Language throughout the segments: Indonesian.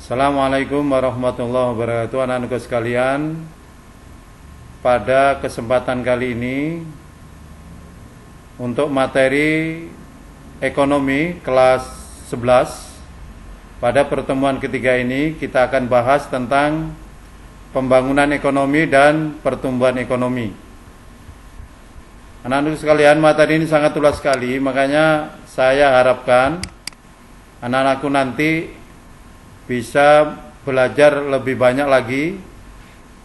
Assalamualaikum warahmatullahi wabarakatuh. Anak-anakku sekalian, pada kesempatan kali ini untuk materi ekonomi kelas 11, pada pertemuan ketiga ini kita akan bahas tentang pembangunan ekonomi dan pertumbuhan ekonomi. Anak-anakku sekalian, materi ini sangat luas sekali, makanya saya harapkan anak-anakku nanti bisa belajar lebih banyak lagi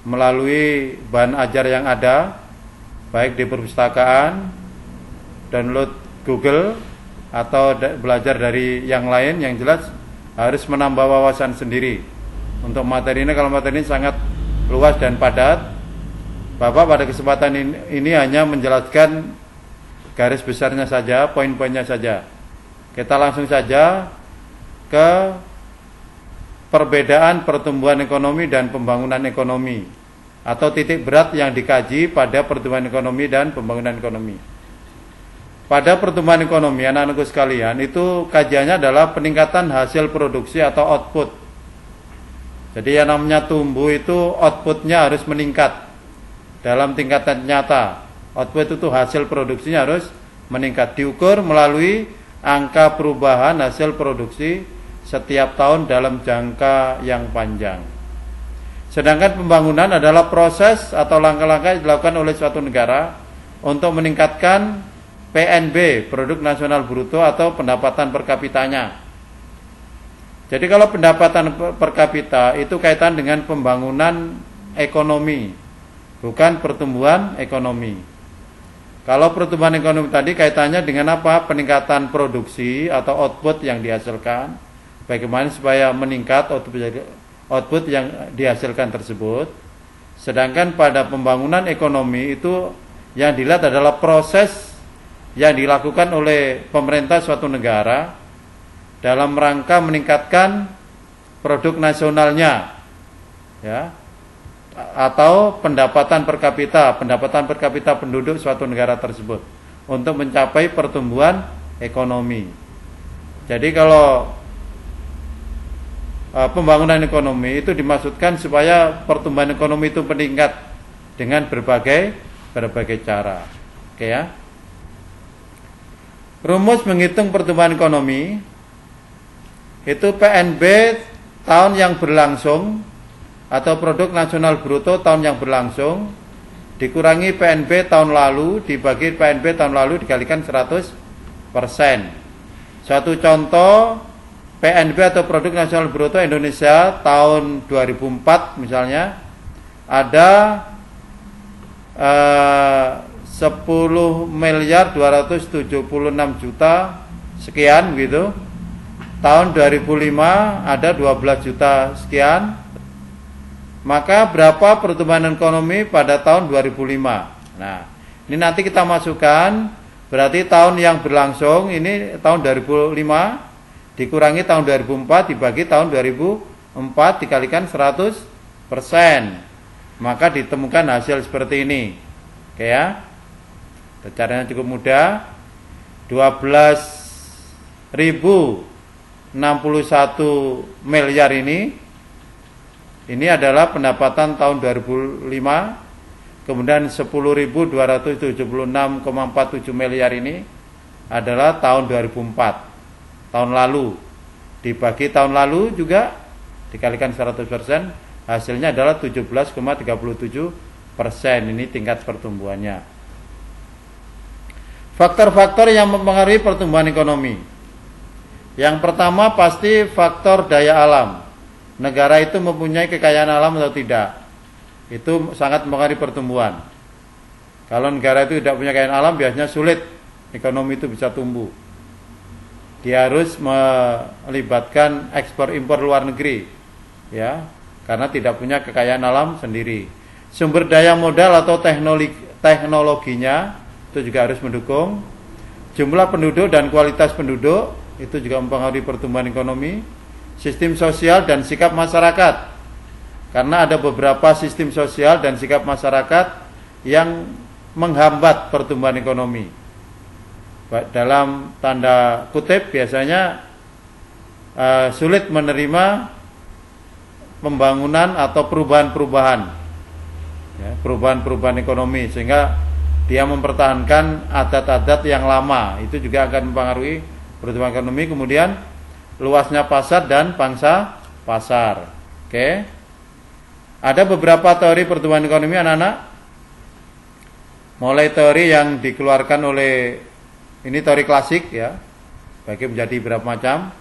melalui bahan ajar yang ada, baik di perpustakaan, download Google, atau belajar dari yang lain. Yang jelas harus menambah wawasan sendiri. Untuk materi ini, kalau materi ini sangat luas dan padat, Bapak pada kesempatan ini hanya menjelaskan garis besarnya saja, poin-poinnya saja. Kita langsung saja ke perbedaan pertumbuhan ekonomi dan pembangunan ekonomi, atau titik berat yang dikaji pada pertumbuhan ekonomi dan pembangunan ekonomi. Pada pertumbuhan ekonomi, anak-anakku sekalian, itu kajiannya adalah peningkatan hasil produksi atau output. Jadi yang namanya tumbuh itu outputnya harus meningkat dalam tingkatan nyata. Output itu hasil produksinya harus meningkat, diukur melalui angka perubahan hasil produksi setiap tahun dalam jangka yang panjang. Sedangkan pembangunan adalah proses atau langkah-langkah yang dilakukan oleh suatu negara untuk meningkatkan PNB, produk nasional bruto, atau pendapatan per kapitanya. Jadi kalau pendapatan per kapita itu kaitan dengan pembangunan ekonomi, bukan pertumbuhan ekonomi. Kalau pertumbuhan ekonomi tadi kaitannya dengan apa? Peningkatan produksi atau output yang dihasilkan. Bagaimana supaya meningkat output yang dihasilkan tersebut. Sedangkan pada pembangunan ekonomi itu yang dilihat adalah proses yang dilakukan oleh pemerintah suatu negara dalam rangka meningkatkan produk nasionalnya, ya, atau pendapatan per kapita penduduk suatu negara tersebut untuk mencapai pertumbuhan ekonomi. Jadi kalau pembangunan ekonomi itu dimaksudkan supaya pertumbuhan ekonomi itu meningkat dengan berbagai cara. Oke ya. Rumus menghitung pertumbuhan ekonomi itu PNB tahun yang berlangsung atau produk nasional bruto tahun yang berlangsung dikurangi PNB tahun lalu dibagi PNB tahun lalu dikalikan 100%. Suatu contoh, PNB atau produk nasional bruto Indonesia tahun 2004 misalnya ada 10.276.000.000 sekian gitu. Tahun 2005 ada 12 juta sekian. Maka berapa pertumbuhan ekonomi pada tahun 2005? Nah, ini nanti kita masukkan, berarti tahun yang berlangsung ini tahun 2005 dikurangi tahun 2004 dibagi tahun 2004 dikalikan 100%, maka ditemukan hasil seperti ini. Oke ya. Caranya cukup mudah. 12.061 miliar ini adalah pendapatan tahun 2005. Kemudian 10.276,47 miliar ini adalah tahun 2004. Tahun lalu dibagi tahun lalu juga dikalikan 100%, hasilnya adalah 17,37%. Ini tingkat pertumbuhannya. Faktor-faktor yang mempengaruhi pertumbuhan ekonomi. Yang pertama pasti faktor daya alam. Negara itu mempunyai kekayaan alam atau tidak, itu sangat mempengaruhi pertumbuhan. Kalau negara itu tidak punya kekayaan alam, biasanya sulit ekonomi itu bisa tumbuh. Dia harus melibatkan ekspor impor luar negeri, ya, karena tidak punya kekayaan alam sendiri. Sumber daya modal atau teknologinya itu juga harus mendukung. Jumlah penduduk dan kualitas penduduk itu juga mempengaruhi pertumbuhan ekonomi. Sistem sosial dan sikap masyarakat, karena ada beberapa sistem sosial dan sikap masyarakat yang menghambat pertumbuhan ekonomi. Dalam tanda kutip biasanya sulit menerima pembangunan atau perubahan-perubahan, ya, perubahan-perubahan ekonomi, sehingga dia mempertahankan adat-adat yang lama. Itu juga akan mempengaruhi pertumbuhan ekonomi. Kemudian luasnya pasar dan pangsa pasar. Oke. Ada beberapa teori pertumbuhan ekonomi anak-anak. Mulai teori yang dikeluarkan oleh, ini teori klasik ya, bagi menjadi beberapa macam.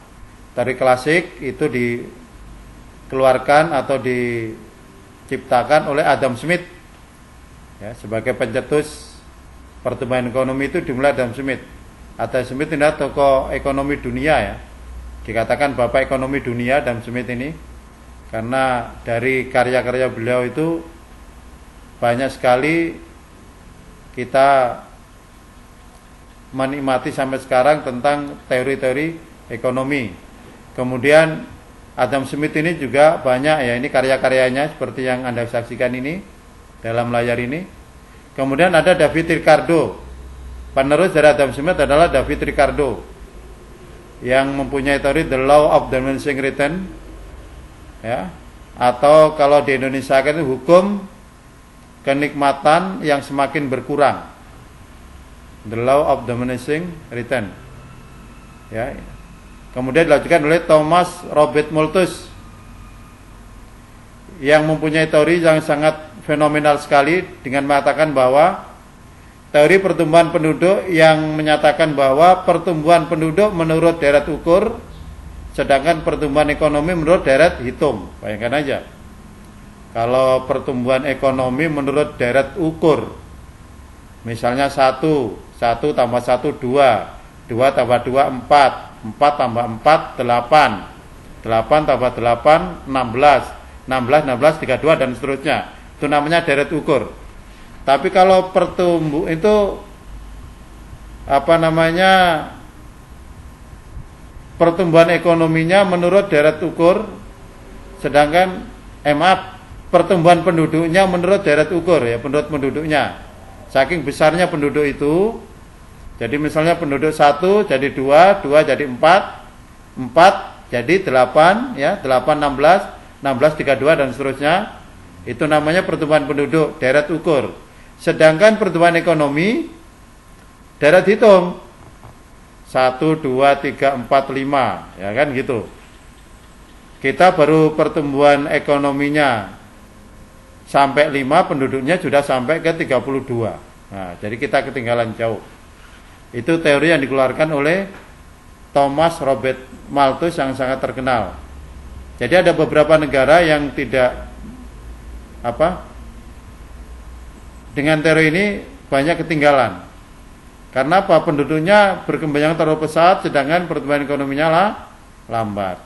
Teori klasik itu dikeluarkan atau diciptakan oleh Adam Smith ya, sebagai pencetus pertumbuhan ekonomi. Itu dimulai Adam Smith. Adam Smith ini adalah tokoh ekonomi dunia ya, dikatakan bapak ekonomi dunia Adam Smith ini, karena dari karya-karya beliau itu banyak sekali kita menikmati sampai sekarang tentang teori-teori ekonomi. Kemudian Adam Smith ini juga banyak ya, ini karya-karyanya seperti yang Anda saksikan ini dalam layar ini. Kemudian ada David Ricardo. Penerus dari Adam Smith adalah David Ricardo yang mempunyai teori The Law of Diminishing Return ya, atau kalau di Indonesia itu hukum kenikmatan yang semakin berkurang, The Law of Diminishing Return ya. Kemudian dilanjutkan oleh Thomas Robert Malthus yang mempunyai teori yang sangat fenomenal sekali dengan mengatakan bahwa teori pertumbuhan penduduk yang menyatakan bahwa pertumbuhan penduduk menurut deret ukur, sedangkan pertumbuhan ekonomi menurut deret hitung. Bayangkan aja, kalau pertumbuhan ekonomi menurut deret ukur, misalnya 1 tambah 1 2, 2 tambah 2 4, 4 tambah 4 8, 8 tambah 8 16, 16 32 dan seterusnya. Itu namanya deret ukur. Tapi kalau itu pertumbuhan ekonominya menurut deret ukur, sedangkan pertumbuhan penduduknya menurut deret ukur ya, menurut penduduknya. Saking besarnya penduduk itu, jadi misalnya penduduk 1 jadi 2, 2 jadi 4, 4 jadi 8 ya, 8 16, 16 32 dan seterusnya. Itu namanya pertumbuhan penduduk, deret ukur. Sedangkan pertumbuhan ekonomi deret hitung. 1 2 3 4 5 ya kan gitu. Kita baru pertumbuhan ekonominya sampai 5, penduduknya sudah sampai ke 32. Nah, jadi kita ketinggalan jauh. Itu teori yang dikeluarkan oleh Thomas Robert Malthus yang sangat terkenal. Jadi ada beberapa negara yang tidak dengan teori ini banyak ketinggalan. Karena apa? Penduduknya berkembang terlalu pesat, sedangkan pertumbuhan ekonominya lambat.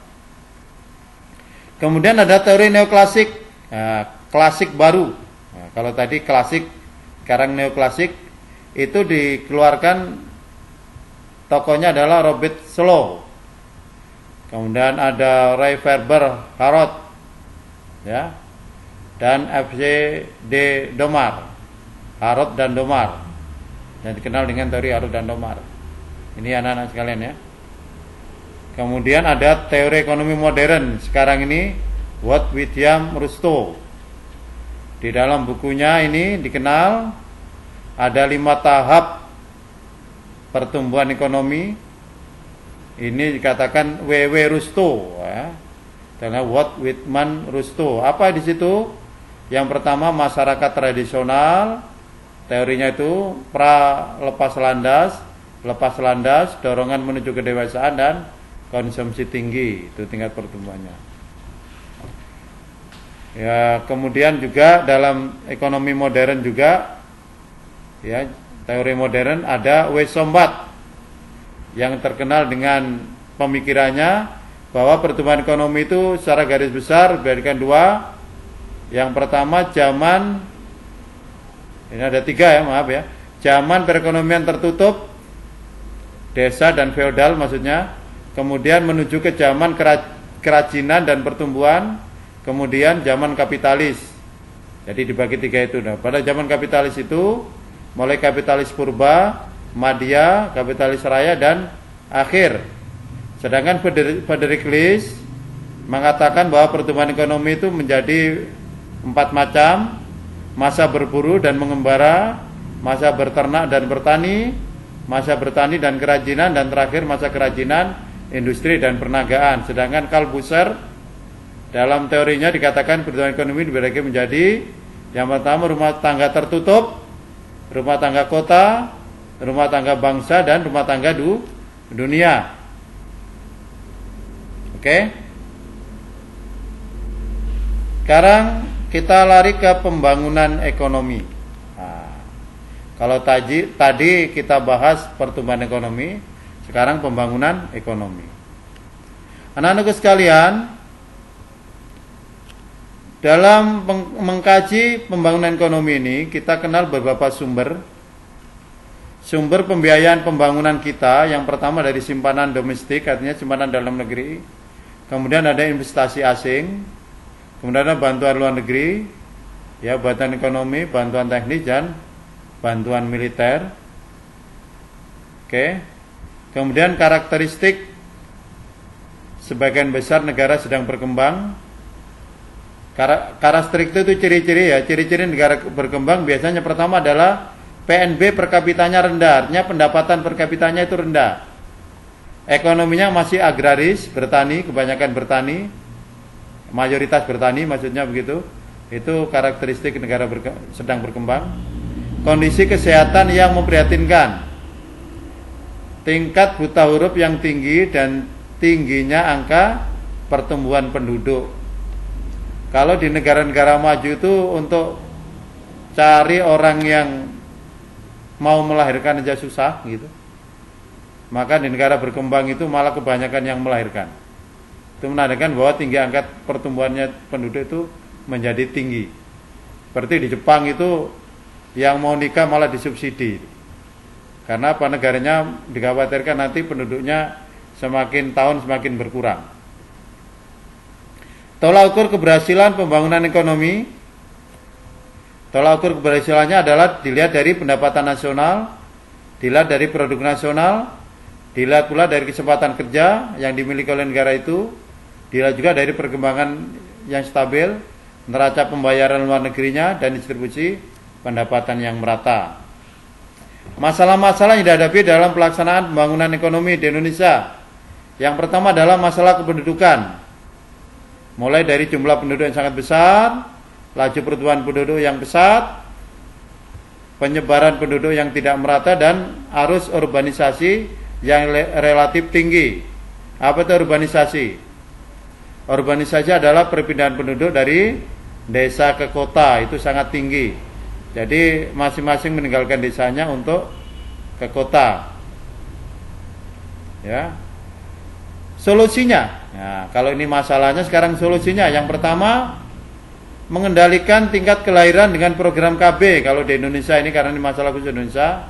Kemudian ada teori neoklasik, klasik baru. Nah, kalau tadi klasik, sekarang neoklasik. Itu dikeluarkan, tokohnya adalah Robert Slow. Kemudian ada Ray Farber Harrod ya, dan F.C.D. Domar, Harrod dan Domar, yang dikenal dengan teori Harrod dan Domar. Ini anak-anak sekalian ya. Kemudian ada teori ekonomi modern sekarang ini, Watt William Rusto. Di dalam bukunya ini dikenal ada 5 tahap pertumbuhan ekonomi. Ini dikatakan W.W. Rusto ya, karena Watt Whitman Rusto. Apa di situ? Yang pertama masyarakat tradisional, teorinya itu lepas landas, dorongan menuju kedewasaan dan konsumsi tinggi, itu tingkat pertumbuhannya. Ya, kemudian juga dalam ekonomi modern juga, ya, teori modern ada Weissenbach yang terkenal dengan pemikirannya bahwa pertumbuhan ekonomi itu secara garis besar diberikan 2. Yang pertama zaman, ini ada 3 ya, maaf ya. Zaman perekonomian tertutup, desa dan feodal maksudnya. Kemudian menuju ke zaman kerajinan dan pertumbuhan. Kemudian zaman kapitalis. Jadi dibagi 3 itu. Nah, pada zaman kapitalis itu mulai kapitalis purba, madya, kapitalis raya dan akhir. Sedangkan Frederick List mengatakan bahwa pertumbuhan ekonomi itu menjadi 4 macam: masa berburu dan mengembara, masa berternak dan bertani, masa bertani dan kerajinan, dan terakhir masa kerajinan, industri dan perniagaan. Sedangkan Karl Busser dalam teorinya dikatakan pertumbuhan ekonomi dibagi menjadi: yang pertama rumah tangga tertutup, rumah tangga kota, rumah tangga bangsa, dan rumah tangga dunia. Oke. Sekarang kita lari ke pembangunan ekonomi. Nah, kalau tadi kita bahas pertumbuhan ekonomi, sekarang pembangunan ekonomi. Anak-anakku sekalian, dalam mengkaji pembangunan ekonomi ini, kita kenal beberapa sumber pembiayaan pembangunan kita. Yang pertama dari simpanan domestik, artinya simpanan dalam negeri. Kemudian ada investasi asing. Kemudian ada bantuan luar negeri, ya, bantuan ekonomi, bantuan teknis, dan bantuan militer. Oke. Kemudian karakteristik sebagian besar negara sedang berkembang. Karakteristik itu ciri-ciri, ya. Ciri-ciri negara berkembang biasanya pertama adalah PNB per kapitanya rendah, artinya pendapatan per kapitanya itu rendah. Ekonominya masih agraris, bertani, kebanyakan bertani, mayoritas bertani, maksudnya begitu. Itu karakteristik negara sedang berkembang. Kondisi kesehatan yang memprihatinkan, tingkat buta huruf yang tinggi, dan tingginya angka pertumbuhan penduduk. Kalau di negara-negara maju itu untuk cari orang yang mau melahirkan aja susah gitu. Maka di negara berkembang itu malah kebanyakan yang melahirkan. Itu menandakan bahwa tinggi angka pertumbuhannya penduduk itu menjadi tinggi. Seperti di Jepang itu yang mau nikah malah disubsidi. Karena apa, negaranya dikhawatirkan nanti penduduknya semakin tahun semakin berkurang. Tolak ukur keberhasilan pembangunan ekonomi. Tolak ukur keberhasilannya adalah dilihat dari pendapatan nasional, dilihat dari produk nasional, dilihat pula dari kesempatan kerja yang dimiliki oleh negara itu, dilihat juga dari perkembangan yang stabil, neraca pembayaran luar negerinya, dan distribusi pendapatan yang merata. Masalah-masalah yang dihadapi dalam pelaksanaan pembangunan ekonomi di Indonesia. Yang pertama adalah masalah kependudukan. Mulai dari jumlah penduduk yang sangat besar, laju pertumbuhan penduduk yang pesat, penyebaran penduduk yang tidak merata, dan arus urbanisasi yang relatif tinggi. Apa itu urbanisasi? Urbanisasi adalah perpindahan penduduk dari desa ke kota, itu sangat tinggi. Jadi masing-masing meninggalkan desanya untuk ke kota. Ya. Solusinya, nah, kalau ini masalahnya, sekarang solusinya. Yang pertama, mengendalikan tingkat kelahiran dengan program KB. Kalau di Indonesia ini, karena ini masalah khusus Indonesia,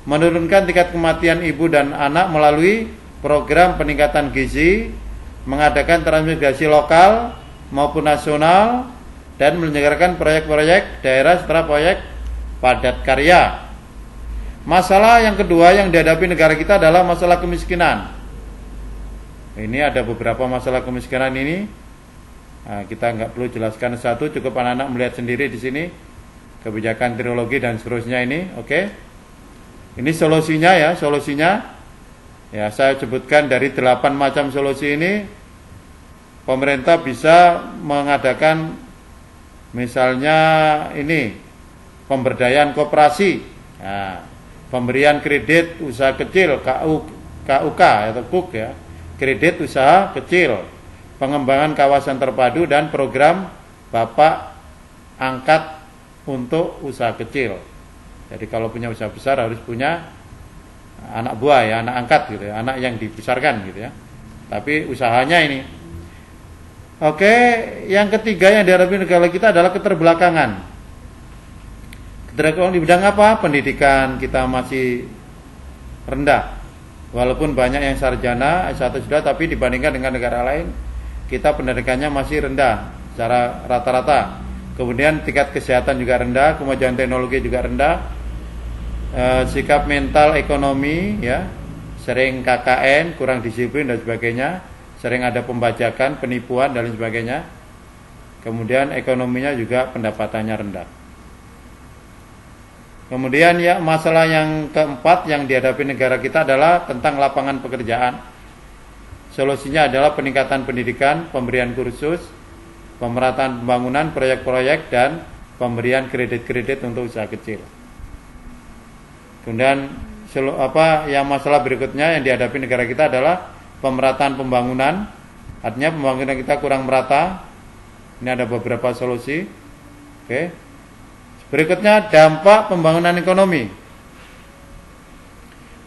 menurunkan tingkat kematian ibu dan anak melalui program peningkatan gizi, mengadakan transmigrasi lokal maupun nasional, dan menyelenggarakan proyek-proyek daerah setelah proyek padat karya. Masalah yang kedua yang dihadapi negara kita adalah masalah kemiskinan. Ini ada beberapa masalah kemiskinan ini. Nah, kita nggak perlu jelaskan satu, cukup anak-anak melihat sendiri di sini kebijakan trilogi dan seterusnya ini. Oke. Ini solusinya, ya, solusinya. Ya, saya sebutkan dari 8 macam solusi ini. Pemerintah bisa mengadakan misalnya ini pemberdayaan koperasi, nah, pemberian kredit usaha kecil, KUK atau KUK, ya, kredit usaha kecil, pengembangan kawasan terpadu, dan program bapak angkat untuk usaha kecil. Jadi kalau punya usaha besar harus punya anak buah, ya, anak angkat gitu, ya, anak yang dibesarkan gitu, ya. Tapi usahanya ini. Oke, yang ketiga yang dihadapi negara kita adalah keterbelakangan. Keterbelakangan di bidang apa? Pendidikan kita masih rendah. Walaupun banyak yang sarjana S1 sudah, tapi dibandingkan dengan negara lain, kita pendidikannya masih rendah secara rata-rata. Kemudian tingkat kesehatan juga rendah, kemajuan teknologi juga rendah. Sikap mental ekonomi, ya, sering KKN, kurang disiplin dan sebagainya. sering ada pembajakan, penipuan dan lain sebagainya. Kemudian ekonominya juga pendapatannya rendah. Kemudian ya masalah yang keempat yang dihadapi negara kita adalah tentang lapangan pekerjaan. Solusinya adalah peningkatan pendidikan, pemberian kursus, pemerataan pembangunan, proyek-proyek dan pemberian kredit-kredit untuk usaha kecil. Kemudian yang masalah berikutnya yang dihadapi negara kita adalah pemerataan pembangunan. Artinya pembangunan kita kurang merata. Ini ada beberapa solusi. Oke. Berikutnya dampak pembangunan ekonomi.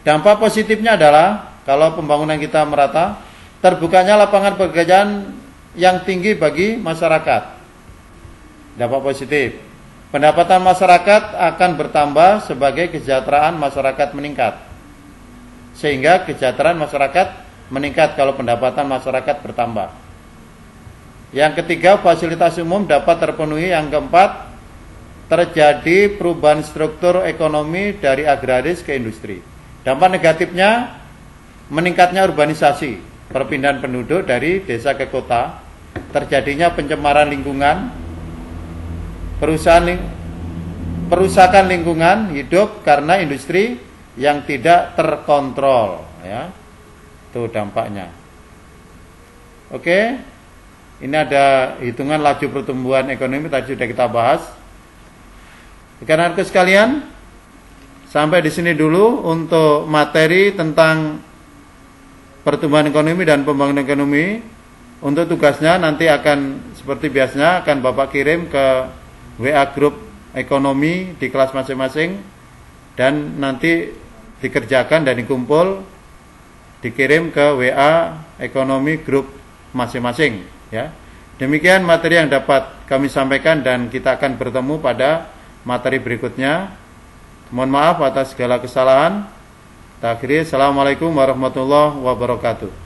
Dampak positifnya adalah kalau pembangunan kita merata, terbukanya lapangan pekerjaan yang tinggi bagi masyarakat. Dampak positif. Pendapatan masyarakat akan bertambah sebagai kesejahteraan masyarakat meningkat. Sehingga kesejahteraan masyarakat meningkat kalau pendapatan masyarakat bertambah. Yang ketiga, fasilitas umum dapat terpenuhi. Yang keempat, terjadi perubahan struktur ekonomi dari agraris ke industri. Dampak negatifnya, meningkatnya urbanisasi, perpindahan penduduk dari desa ke kota, terjadinya pencemaran lingkungan, perusakan lingkungan hidup karena industri yang tidak terkontrol, ya. Itu dampaknya. Oke. Ini ada hitungan laju pertumbuhan ekonomi tadi sudah kita bahas. Rekan-rekan sekalian, sampai di sini dulu untuk materi tentang pertumbuhan ekonomi dan pembangunan ekonomi. Untuk tugasnya nanti akan seperti biasanya akan Bapak kirim ke WA grup ekonomi di kelas masing-masing dan nanti dikerjakan dan dikumpul dikirim ke WA ekonomi grup masing-masing, ya. Demikian materi yang dapat kami sampaikan dan kita akan bertemu pada materi berikutnya. Mohon maaf atas segala kesalahan. Akhirnya, assalamualaikum warahmatullahi wabarakatuh.